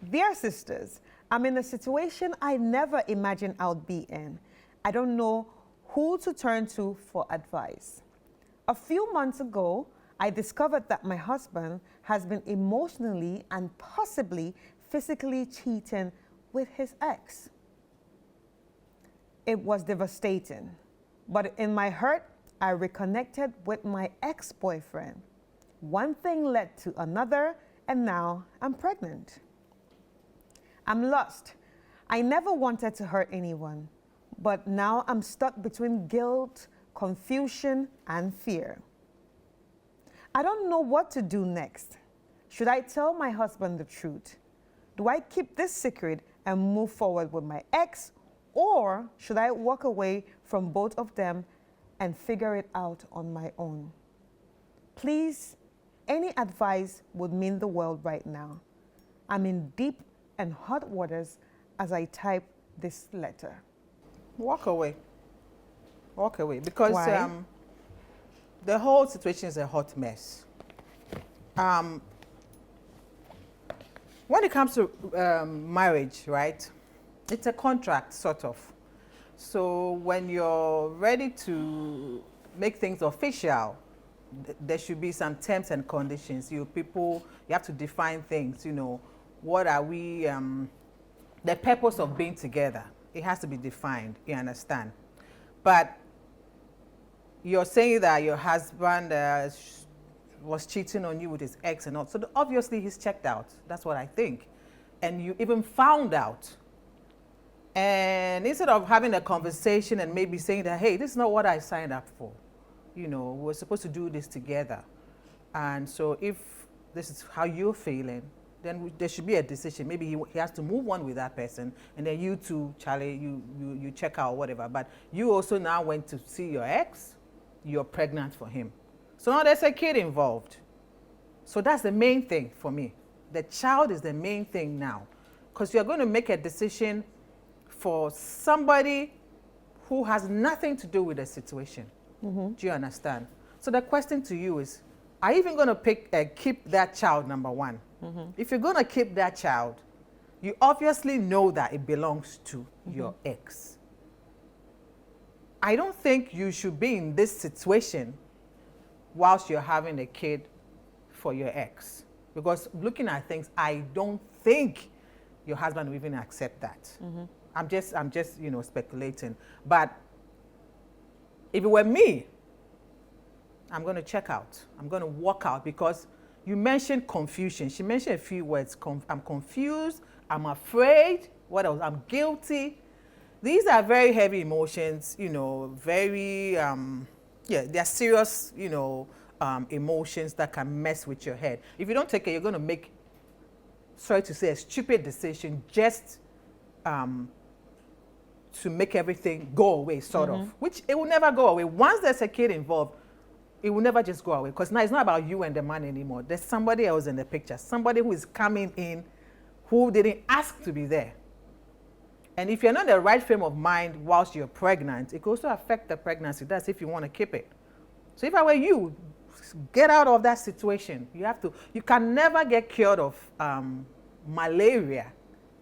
Dear sisters, I'm in a situation I never imagined I would be in. I don't know who to turn to for advice. A few months ago, I discovered that my husband has been emotionally and possibly physically cheating with his ex. It was devastating, but in my hurt, I reconnected with my ex-boyfriend. One thing led to another, and now I'm pregnant. I'm lost. I never wanted to hurt anyone, but now I'm stuck between guilt, confusion, and fear. I don't know what to do next. Should I tell my husband the truth? Do I keep this secret and move forward with my ex, or should I walk away from both of them and figure it out on my own? Please, any advice would mean the world right now. I'm in deep and hot waters as I type this letter. Walk away. Walk away. Because Why? the whole situation is a hot mess. When it comes to marriage, right, it's a contract, sort of. So when you're ready to make things official, there should be some terms and conditions. You have to define things, what are we, the purpose of being together. It has to be defined, you understand? But you're saying that your husband was cheating on you with his ex and all. So obviously he's checked out. That's what I think. And you even found out. And instead of having a conversation and maybe saying that, hey, this is not what I signed up for. We're supposed to do this together. And so if this is how you're feeling, then there should be a decision. Maybe he has to move on with that person, and then you two, Charlie, you check out whatever. But you also now went to see your ex. You're pregnant for him. So now there's a kid involved. So that's the main thing for me. The child is the main thing now. Because you're going to make a decision for somebody who has nothing to do with the situation. Mm-hmm. Do you understand? So the question to you is, are you even going to keep that child, number one? Mm-hmm. If you're going to keep that child, you obviously know that it belongs to your ex. I don't think you should be in this situation whilst you're having a kid for your ex. Because looking at things, I don't think your husband will even accept that. Mm-hmm. I'm just speculating. But if it were me, I'm going to check out. I'm going to walk out, because you mentioned confusion. She mentioned a few words. I'm confused. I'm afraid. What else? I'm guilty. These are very heavy emotions, very, they're serious, emotions that can mess with your head. If you don't take it, you're going to make, sorry to say, a stupid decision just to make everything go away, sort of, which it will never go away. Once there's a kid involved, it will never just go away, because now it's not about you and the man anymore. There's somebody else in the picture, somebody who is coming in who didn't ask to be there. And if you're not in the right frame of mind whilst you're pregnant, it could also affect the pregnancy. That's if you want to keep it. So if I were you, get out of that situation. You can never get cured of malaria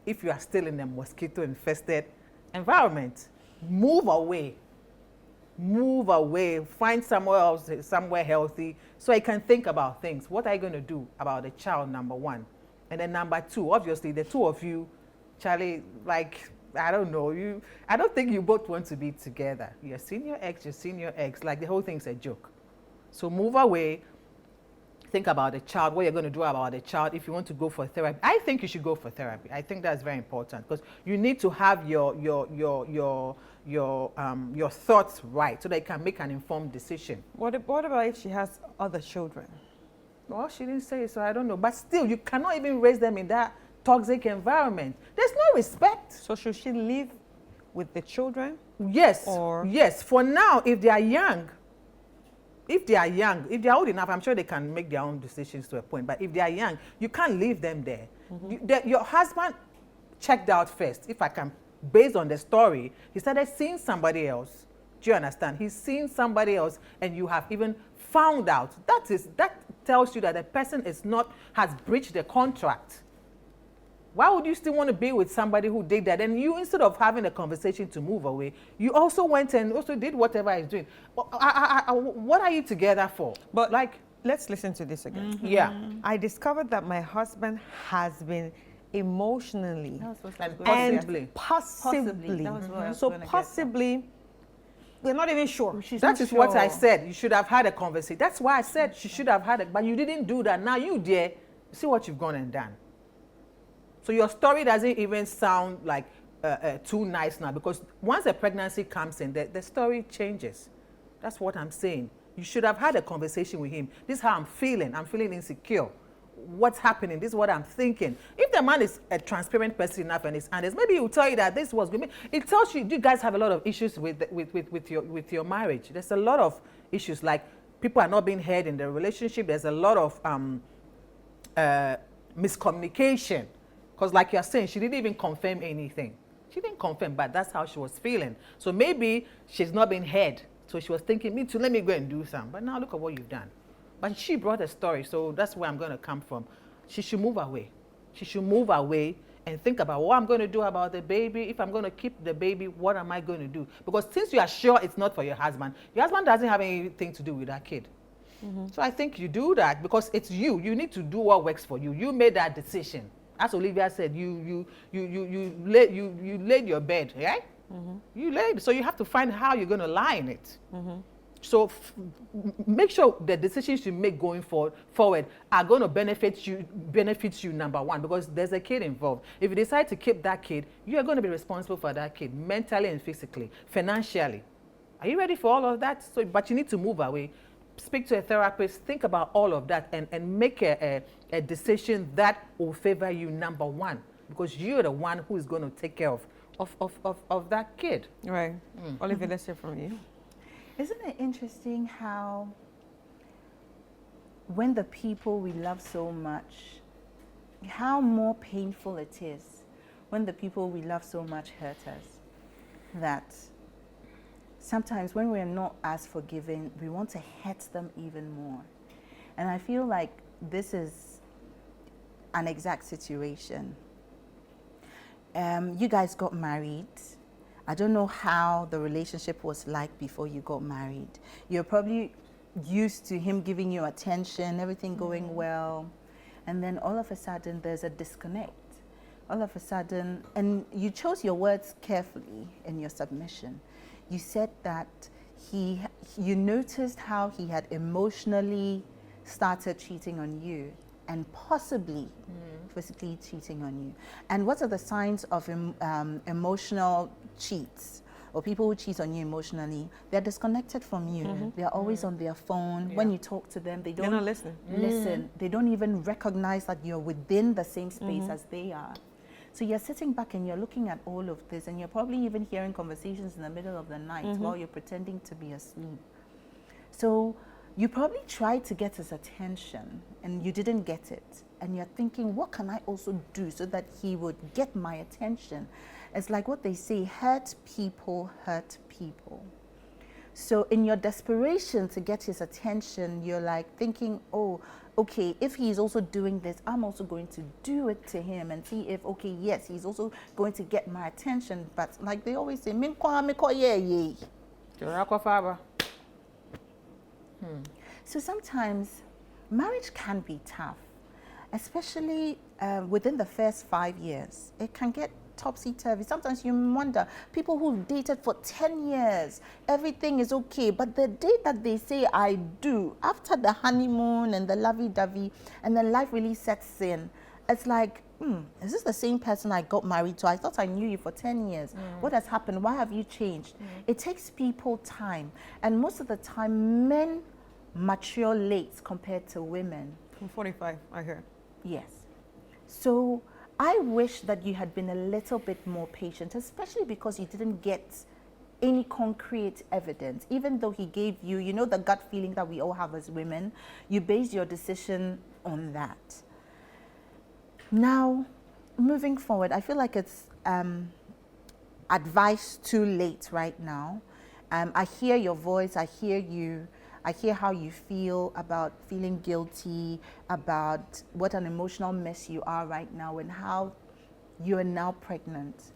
if you are still in a mosquito-infested environment. Move away. Move away. Find somewhere else, somewhere healthy, so you can think about things. What are you going to do about the child, number one? And then number two, obviously, the two of you, Charlie, I don't know, I don't think you both want to be together. You're seeing your ex, like the whole thing's a joke. So move away. Think about the child, what you're going to do about the child. If you want to go for therapy, I think you should go for therapy. I think that's very important, because you need to have your thoughts right, so that you can make an informed decision. What about if she has other children? Well, she didn't say it, so I don't know. But still, you cannot even raise them in that toxic environment. There's no respect. So should she live with the children? Yes. Or yes. For now, if they are young, if they are old enough, I'm sure they can make their own decisions to a point. But if they are young, you can't leave them there. Mm-hmm. Your husband checked out first. If I can, based on the story, he started seeing somebody else. Do you understand? He's seen somebody else, and you have even found out. That tells you that the person has breached the contract. Why would you still want to be with somebody who did that? And you, instead of having a conversation to move away, you also went and also did whatever he's doing. What are you together for? But like, let's listen to this again. Yeah. I discovered that my husband has been emotionally That was what I was And going to and say. possibly, That was what I was so gonna get to. possibly, we're not even sure. She's That not is what I sure. said. You should have had a conversation. That's why I said she should have had it, but you didn't do that. Now you dear, see what you've gone and done. So your story doesn't even sound like too nice now, because once a pregnancy comes in, the story changes. That's what I'm saying. You should have had a conversation with him. This is how I'm feeling. I'm feeling insecure. What's happening? This is what I'm thinking. If the man is a transparent person enough and is honest, maybe he'll tell you that this was good. It tells you guys have a lot of issues with your marriage. There's a lot of issues, like people are not being heard in the relationship. There's a lot of miscommunication. Because like you're saying, she didn't even confirm anything. She didn't confirm, but that's how she was feeling. So maybe she's not been heard. So she was thinking, me too, let me go and do some. But now look at what you've done. But she brought a story, so that's where I'm going to come from. She should move away. She should move away and think about what I'm going to do about the baby. If I'm going to keep the baby, what am I going to do? Because since you are sure it's not for your husband doesn't have anything to do with that kid. So I think you do that because it's you. You need to do what works for you. You made that decision. As Olivia said, you laid your bed, right? You laid, so you have to find how you're going to lie in it. So make sure the decisions you make going forward are going to benefit you number one, because there's a kid involved. If you decide to keep that kid, you are going to be responsible for that kid mentally and physically, financially. Are you ready for all of that? So, but you need to move away. Speak to a therapist, think about all of that, and make a decision that will favor you number one, because you're the one who is going to take care of that kid. Right. Olivia, let's hear from you. Isn't it interesting how when the people we love so much, how more painful it is when the people we love so much hurt us, that sometimes when we're not as forgiving, we want to hurt them even more. And I feel like this is an exact situation. You guys got married. I don't know how the relationship was like before you got married. You're probably used to him giving you attention, everything going well. And then all of a sudden there's a disconnect. All of a sudden, and you chose your words carefully in your submission. You said that you noticed how he had emotionally started cheating on you and possibly physically cheating on you. And what are the signs of emotional cheats or people who cheat on you emotionally? They're disconnected from you. They're always on their phone. When you talk to them, They're not listening. listen. They don't even recognize that you're within the same space as they are. So you're sitting back and you're looking at all of this, and you're probably even hearing conversations in the middle of the night while you're pretending to be asleep. So you probably tried to get his attention and you didn't get it. And you're thinking, what can I also do so that he would get my attention? It's like what they say, hurt people hurt people. So in your desperation to get his attention, you're like thinking, oh, okay, if he's also doing this, I'm also going to do it to him and see if, okay, yes, he's also going to get my attention. But like they always say, so sometimes marriage can be tough, especially within the first 5 years. It can get topsy-turvy. Sometimes you wonder, people who dated for 10 years, everything is okay, but the day that they say I do, after the honeymoon and the lovey-dovey, and then life really sets in, it's like, is this the same person I got married to? I thought I knew you for 10 years. What has happened? Why have you changed? It takes people time, and most of the time men mature late compared to women. From 45, I heard. Yes. So I wish that you had been a little bit more patient, especially because you didn't get any concrete evidence. Even though he gave you, you know, the gut feeling that we all have as women, you base your decision on that. Now, moving forward, I feel like it's advice too late right now. I hear your voice, I hear you. I hear how you feel about feeling guilty, about what an emotional mess you are right now, and how You are now pregnant.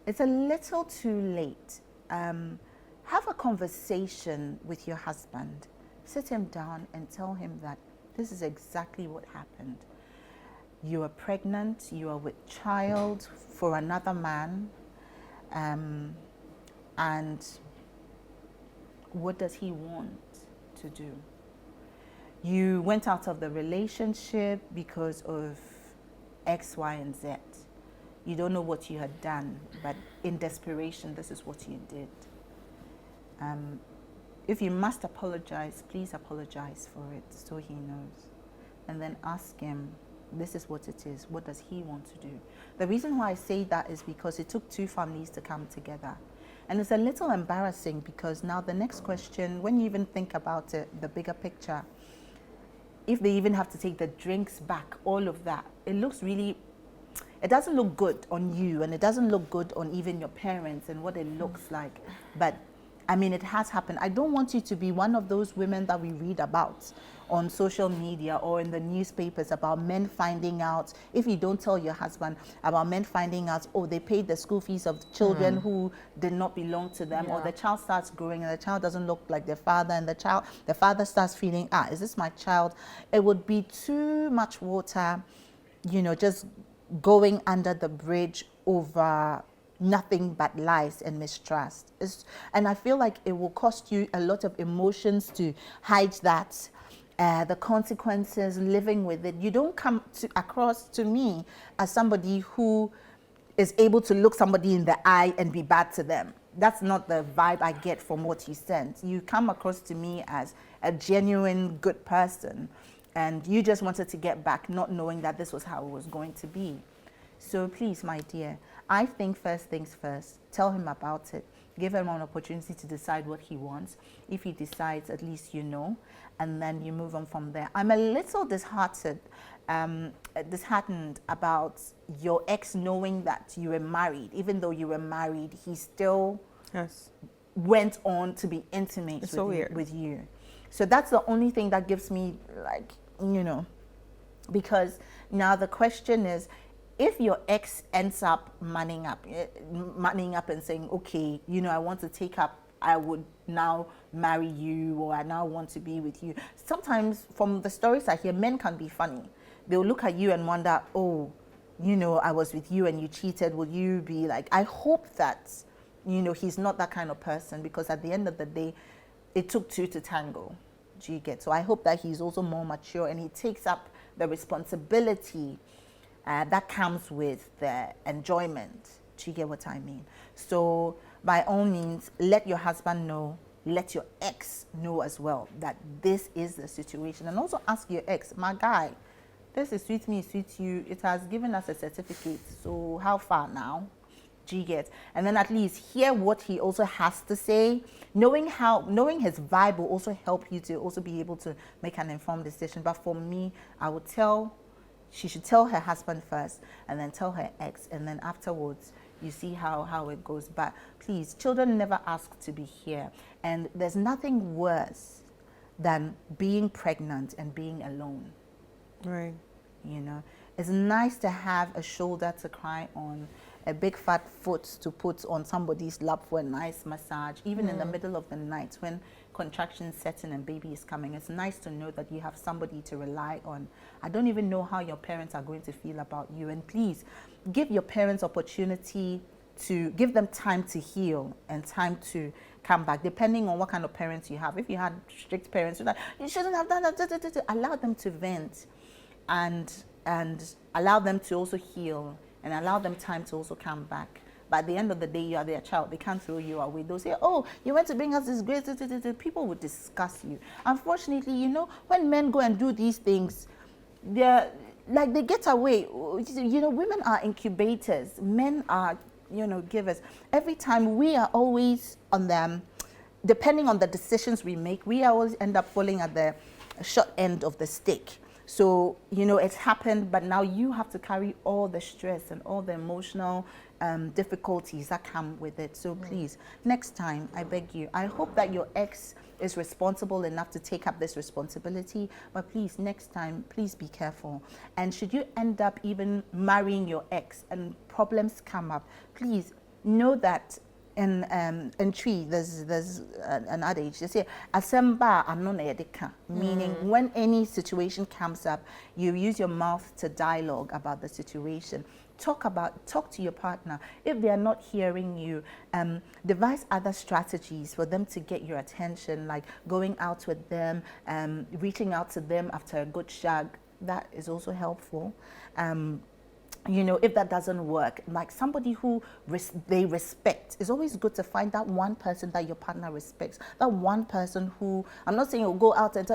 It's a little too late. Have a conversation with your husband. Sit him down and tell him that this is exactly what happened. You are pregnant, you are with child for another man, and what does he want to do? You went out of the relationship because of X, Y, and Z. You don't know what you had done, but in desperation, this is what you did. If you must apologize, please apologize for it so he knows. And then ask him, this is what it is. What does he want to do? The reason why I say that is because it took two families to come together. And it's a little embarrassing because now the next question, when you even think about it, the bigger picture, if they even have to take the drinks back, all of that, it looks really, it doesn't look good on you, and it doesn't look good on even your parents and what it looks like. But I mean, it has happened. I don't want you to be one of those women that we read about on social media or in the newspapers about men finding out, if you don't tell your husband, about men finding out, oh, they paid the school fees of children who did not belong to them, or the child starts growing and the child doesn't look like their father, and the father starts feeling, is this my child? It would be too much water, just going under the bridge over nothing but lies and mistrust. And I feel like it will cost you a lot of emotions to hide that, the consequences, living with it. You don't come across to me as somebody who is able to look somebody in the eye and be bad to them. That's not the vibe I get from what you sent. You come across to me as a genuine good person, and you just wanted to get back, not knowing that this was how it was going to be. So please, my dear, I think first things first, tell him about it. Give him an opportunity to decide what he wants. If he decides, at least you know, and then you move on from there. I'm a little disheartened about your ex knowing that you were married. Even though you were married, he still went on to be intimate with you. So that's the only thing that gives me, because now the question is, if your ex ends up manning up and saying, okay, I want to take up, I would now marry you, or I now want to be with you. Sometimes from the stories I hear, men can be funny. They'll look at you and wonder, oh, I was with you and you cheated. Will you be like, I hope that, he's not that kind of person, because at the end of the day, it took two to tango. Do you get? So I hope that he's also more mature and he takes up the responsibility that comes with the enjoyment. Do you get what I mean? So by all means, let your husband know, let your ex know as well that this is the situation. And also ask your ex, my guy, this is suits me, suits you. It has given us a certificate. So how far now? Do you get? And then at least hear what he also has to say. Knowing his vibe will also help you to also be able to make an informed decision. But for me, I would she should tell her husband first, and then tell her ex, and then afterwards you see how it goes. But please, children never ask to be here, and there's nothing worse than being pregnant and being alone. Right. It's nice to have a shoulder to cry on, a big fat foot to put on somebody's lap for a nice massage, even in the middle of the night when contractions set in and baby is coming. It's nice to know that you have somebody to rely on. I don't even know how your parents are going to feel about you, and please give your parents opportunity to give them time to heal and time to come back, depending on what kind of parents you have. If you had strict parents, you shouldn't have done that. Allow them to vent and allow them to also heal, and allow them time to also come back. But at the end of the day, you are their child. They can't throw you away. They'll say, oh, you went to bring us this great. People would discuss you. Unfortunately, when men go and do these things, they get away. Women are incubators. Men are, givers. Every time we are always on them, depending on the decisions we make, we always end up falling at the short end of the stick. So, you know, it's happened, but now you have to carry all the stress and all the emotional difficulties that come with it. So please, next time, I beg you, I hope that your ex is responsible enough to take up this responsibility, but please, next time, please be careful. And should you end up even marrying your ex and problems come up, please know that in tree there's an adage, they say asemba anona yedeka, meaning when any situation comes up, you use your mouth to dialogue about the situation. Talk to your partner. If they are not hearing you, devise other strategies for them to get your attention, like going out with them, reaching out to them after a good shag. That is also helpful. You know, if that doesn't work, like somebody who they respect, it's always good to find that one person that your partner respects. That one person who, I'm not saying you'll go out and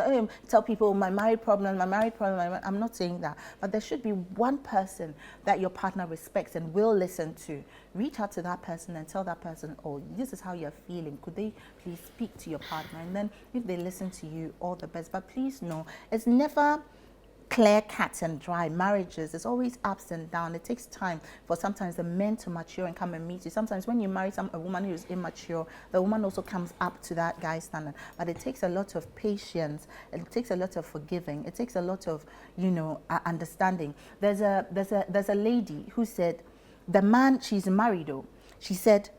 tell people my marriage problem. I'm not saying that. But there should be one person that your partner respects and will listen to. Reach out to that person and tell that person, oh, this is how you're feeling. Could they please speak to your partner? And then if they listen to you, all the best. But please know, it's never clear cut and dry. Marriages, there's always ups and downs. It takes time for sometimes the men to mature and come and meet you. Sometimes when you marry a woman who is immature, the woman also comes up to that guy's standard. But it takes a lot of patience. It takes a lot of forgiving. It takes a lot of, you know, understanding. There's a lady who said, the man, she's married though, she said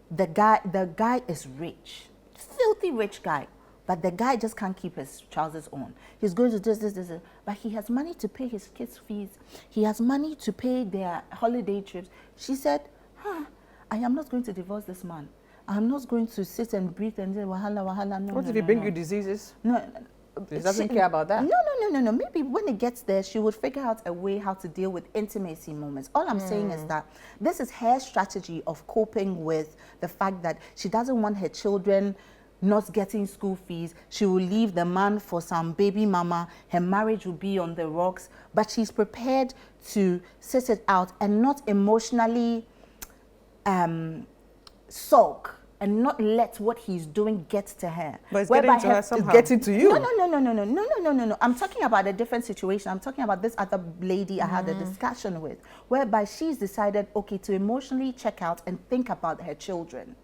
the guy is rich, filthy rich guy. But the guy just can't keep his trousers on. He's going to this. But he has money to pay his kids' fees. He has money to pay their holiday trips. She said, I am not going to divorce this man. I'm not going to sit and breathe and say, wahala. No, what if he bring you diseases? No. He doesn't care about that? No. Maybe when it gets there, she would figure out a way how to deal with intimacy moments. All I'm saying is that this is her strategy of coping with the fact that she doesn't want her children not getting school fees. She will leave the man for some baby mama. Her marriage will be on the rocks, but she's prepared to sit it out and not emotionally sulk and not let what he's doing get to her. But it's getting to her somehow. It's getting to you. No. I'm talking about a different situation. I'm talking about this other lady I had a discussion with, whereby she's decided, okay, to emotionally check out and think about her children.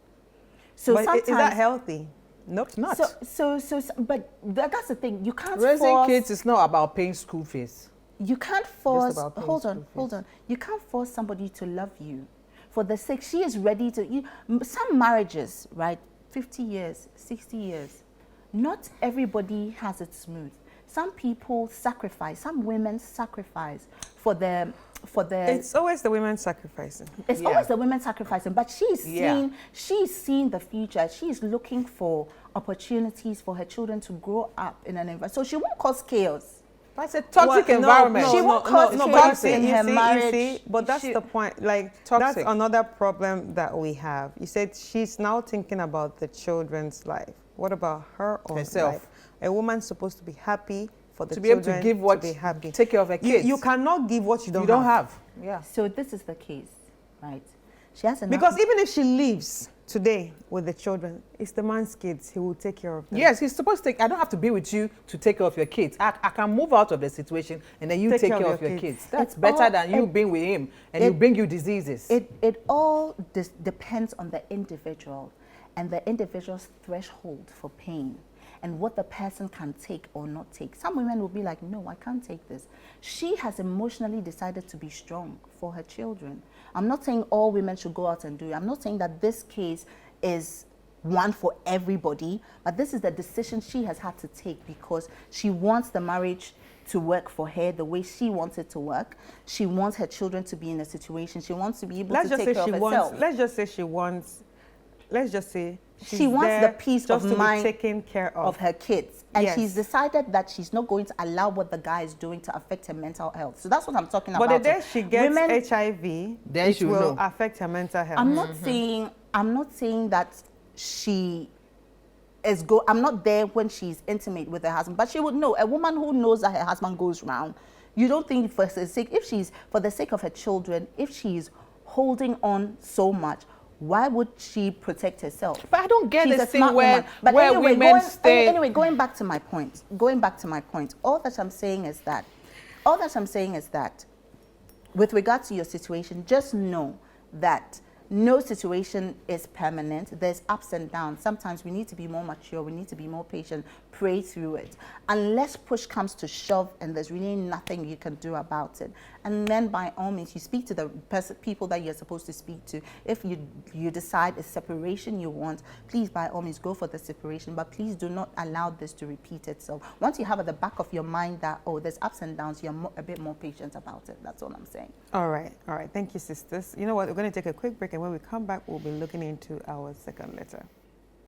So but is that healthy? Nope, not. But that's the thing. You can't raising force kids is not about paying school fees. You can't force. Hold on. You can't force somebody to love you. For the sake, she is ready to. Some marriages, right? 50 years, 60 years. Not everybody has it smooth. Some people sacrifice. Some women sacrifice for their. It's always the women sacrificing. It's always the women sacrificing, but she's seen the future. She's looking for opportunities for her children to grow up in an environment. So she won't cause chaos. That's a toxic environment. She won't cause chaos in her marriage. But that's the point. Like, toxic. That's another problem that we have. You said she's now thinking about the children's life. What about her own herself? Life? A woman's supposed to be happy. To be able to give what, take care of her kids. You cannot give what you don't have. Yeah. So this is the case, right? She has enough. Because even if she leaves today with the children, it's the man's kids. He will take care of them. Yes, he's supposed to take. I don't have to be with you to take care of your kids. I can move out of the situation and then you take care of your kids. That's better than you being with him and you bring you diseases. It all depends on the individual and the individual's threshold for pain. And what the person can take or not take. Some women will be like, no, I can't take this. She has emotionally decided to be strong for her children. I'm not saying all women should go out and do it. I'm not saying that this case is one for everybody, but this is the decision she has had to take because she wants the marriage to work for her the way she wants it to work. She wants her children to be in a situation. She wants to be able to take care of herself. Let's just say she wants she wants the peace of mind taken care of her kids. And she's decided that she's not going to allow what the guy is doing to affect her mental health. So that's what I'm talking about. But the day she gets HIV, then she will affect her mental health. I'm not saying that she is I'm not there when she's intimate with her husband, but she would know. A woman who knows that her husband goes round, you don't think for the sake of her children, if she's holding on so much, why would she protect herself? But I don't get this thing where anyway, women stay. Anyway, going back to my point, all that I'm saying is that All that I'm saying is that with regard to your situation, just know that no situation is permanent. There's ups and downs. Sometimes we need to be more mature. We need to be more patient. Pray through it. Unless push comes to shove and there's really nothing you can do about it. And then by all means, you speak to the people that you're supposed to speak to. If you decide a separation you want, please by all means go for the separation. But please do not allow this to repeat itself. Once you have at the back of your mind that, oh, there's ups and downs, you're a bit more patient about it. That's all I'm saying. All right. Thank you, sisters. You know what? We're going to take a quick break, and when we come back, we'll be looking into our second letter.